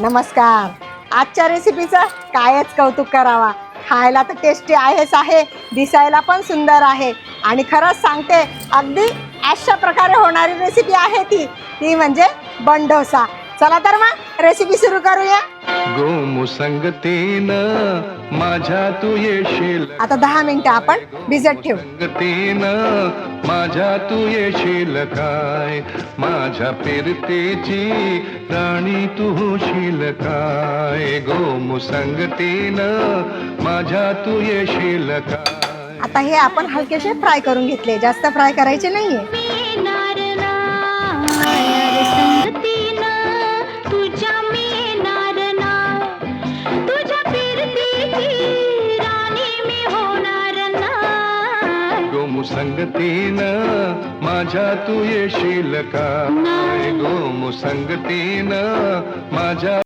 नमस्कार. आजच्या रेसिपीचं कायच कौतुक करावा. खायला तर टेस्टी आहेच आहे, दिसायला पण सुंदर आहे आणि खरंच सांगते अगदी अशा प्रकारे होणारी रेसिपी आहे ती म्हणजे बन डोसा. चला तर मग रेसिपी सुरू करूया. गोमुसंगतीन माझ्या तू येशील. आता 10 मिनिटं आपण भिजत ठेवू. गोमुसंगतीन माझ्या तू येशील काय, माझ्या फिरतेची राणी तू होशील काय. गोमुसंगतीन माझ्या तू येशील काय. आता हे आपण हलकेसे फ्राय करून घेतले, जास्त फ्राय करायचे नाहीये. गोमुसंगतीन माझ्या तू येशील काय. गोमुसंगतीन माझ्या